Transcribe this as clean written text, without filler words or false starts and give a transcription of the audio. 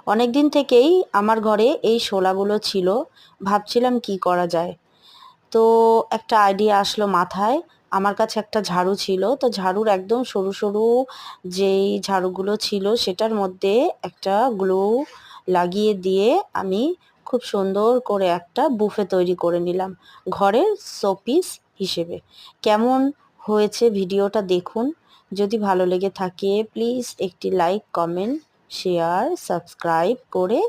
অনেক দিন থেকেই আমার ঘরে এই শোলাগুলো ছিল, ভাবছিলাম কি করা যায়। তো একটা আইডিয়া আসলো মাথায়। আমার কাছে একটা ঝাড়ু ছিল, তো ঝাড়ুর একদম সরু সরু যেই ঝাড়ুগুলো ছিল সেটার মধ্যে একটা গ্লু লাগিয়ে দিয়ে আমি খুব সুন্দর করে একটা বুফে তৈরি করে নিলাম ঘরের শোপিস হিসেবে। কেমন হয়েছে ভিডিওটা দেখুন। যদি ভালো লেগে থাকে প্লিজ একটি লাইক, কমেন্ট, শেয়ার, সাবস্ক্রাইব করে